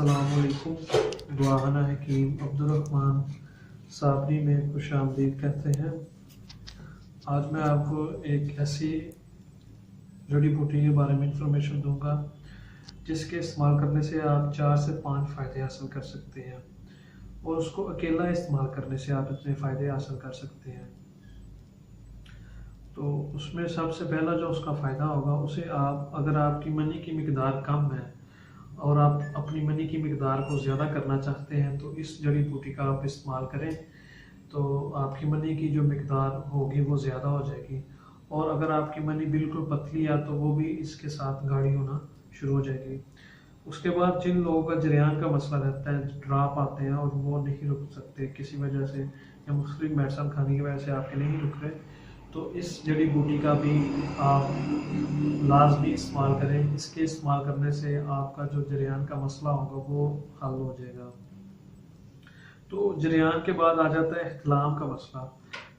अस्सलामुअलैकुम। दुआना हकीम अब्दुर्रहमान साबरी में खुश आमदीद कहते हैं। आज मैं आपको एक ऐसी जड़ी बूटी के बारे में इंफॉर्मेशन दूंगा जिसके इस्तेमाल करने से आप 4 से 5 फ़ायदे हासिल कर सकते हैं और उसको अकेला इस्तेमाल करने से आप इतने फ़ायदे हासिल कर सकते हैं। तो उसमें सबसे पहला जो उसका फ़ायदा होगा, उसे आप अगर आपकी मनी की मिकदार कम है और आप अपनी मनी की मिकदार को ज़्यादा करना चाहते हैं तो इस जड़ी बूटी का आप इस्तेमाल करें तो आपकी मनी की जो मिकदार होगी वो ज़्यादा हो जाएगी। और अगर आपकी मनी बिल्कुल पतली है तो वो भी इसके साथ गाढ़ी होना शुरू हो जाएगी। उसके बाद जिन लोगों का जरियान का मसला रहता है, ड्राप आते हैं और वो नहीं रुक सकते किसी वजह से या मुख्तलिफ मेडिसिन खाने की वजह से आपके नहीं रुक रहे, तो इस जड़ी बूटी का भी आप लाजमी इस्तेमाल करें। इसके इस्तेमाल करने से आपका जो जरियान का मसला होगा वो हल हो जाएगा। तो जरियान के बाद आ जाता है इख्तिलाम का मसला।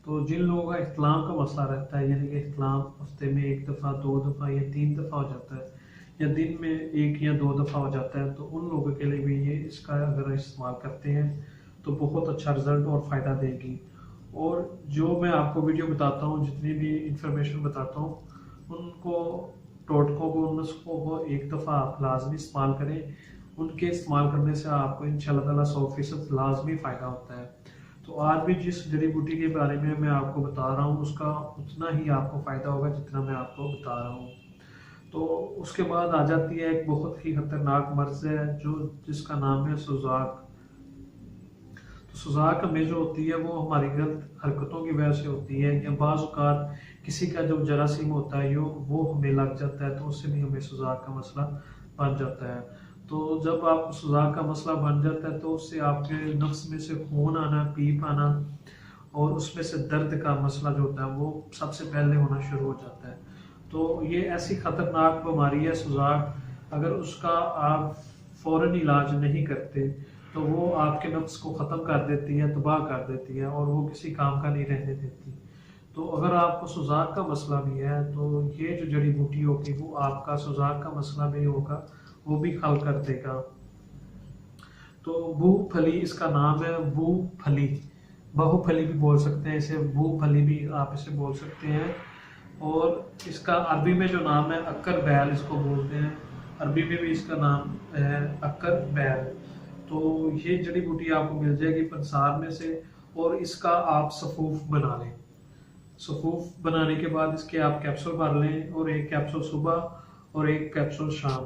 तो जिन लोगों का इख्तिलाम का मसला रहता है, यानी कि इख्तिलाम हफ्ते में 1 दफ़ा 2 दफ़ा या 3 दफ़ा हो जाता है या दिन में 1 या 2 दफ़ा हो जाता है, तो उन लोगों के लिए भी ये इसका अगर इस्तेमाल करते हैं तो बहुत अच्छा रिजल्ट और फ़ायदा देगी। और जो मैं आपको वीडियो बताता हूँ, जितनी भी इंफॉर्मेशन बताता हूँ, उनको टोटकों को, नुस्खों को एक दफ़ा आप लाजमी इस्तेमाल करें। उनके इस्तेमाल करने से आपको इंशाल्लाह ताला 100% लाजमी फ़ायदा होता है। तो आज भी जिस जड़ी बूटी के बारे में मैं आपको बता रहा हूँ उसका उतना ही आपको फ़ायदा होगा जितना मैं आपको बता रहा हूँ। तो उसके बाद आ जाती है एक बहुत ही खतरनाक मर्ज़ है जिसका नाम है सुजाक। तो सुजाक हमें जो होती है वो हमारी गलत हरकतों की वजह से होती है, या बाज़ औक़ात किसी का जो जरासीम होता है वो हमें लग जाता है तो उससे भी हमें सुजाक का मसला बन जाता है। तो जब आप सुजाक का मसला बन जाता है तो उससे आपके नफ्स में से खून आना, पीप आना और उसमें से दर्द का मसला जो होता है वो सबसे पहले होना शुरू हो जाता है। तो ये ऐसी ख़तरनाक बीमारी है सुजाक, अगर उसका आप फ़ौरन इलाज नहीं करते तो वो आपके नफ्स को ख़त्म कर देती है, तबाह कर देती है और वो किसी काम का नहीं रहने देती। तो अगर आपको सुजाक का मसला भी है तो ये जो जड़ी बूटी होगी वो आपका सुजाक का मसला भी होगा, वो भी हल कर देगा। तो बूफली इसका नाम है, बूफली, बाहुफली भी बोल सकते हैं इसे, बूफली भी आप इसे बोल सकते हैं। और इसका अरबी में जो नाम है अक्कर बैल इसको बोलते हैं, अरबी में भी इसका नाम है अक्कर बैल। तो ये जड़ी बूटी आपको मिल जाएगी पंसार में से, और इसका आप सफूफ बना लें। सफूफ बनाने के बाद इसके आप कैप्सूल भर लें, और 1 कैप्सूल सुबह और 1 कैप्सूल शाम।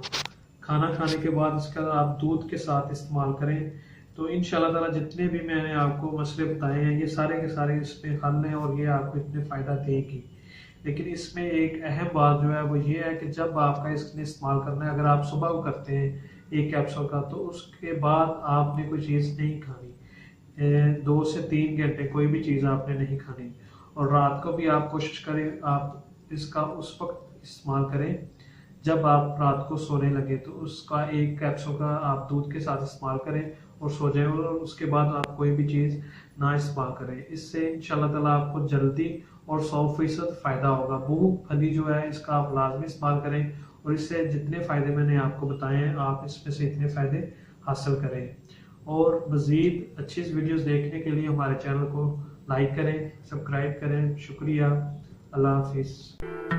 खाना खाने के बाद इसका आप दूध के साथ इस्तेमाल करें। तो इंशाल्लाह ताला जितने भी मैंने आपको मसले बताए हैं ये सारे के सारे इसमें हल हैं और ये आपको इतने फ़ायदा देगी। लेकिन इसमें एक अहम बात जो है वो ये है कि जब आपका इसने इस्तेमाल करना है, अगर आप सुबह को करते हैं 1 कैप्सूल का, तो उसके बाद आपने कोई चीज़ नहीं खानी, 2 से 3 घंटे कोई भी चीज़ आपने नहीं खानी। और रात को भी आप कोशिश करें आप इसका उस वक्त इस्तेमाल करें जब आप रात को सोने लगे, तो उसका 1 कैप्सूल का आप दूध के साथ इस्तेमाल करें और सो जाएं, और उसके बाद आप कोई भी चीज़ ना इस्तेमाल करें। इससे इंशाल्लाह ताला आपको जल्दी और 100% फ़ायदा होगा। मूंगफली जो है इसका आप लाजमी इस्तेमाल करें, और इससे जितने फ़ायदे मैंने आपको बताए हैं आप इसमें से इतने फ़ायदे हासिल करें। और मज़ीद अच्छी वीडियोज़ देखने के लिए हमारे चैनल को लाइक करें, सब्सक्राइब करें। शुक्रिया। अल्लाह हाफिज़।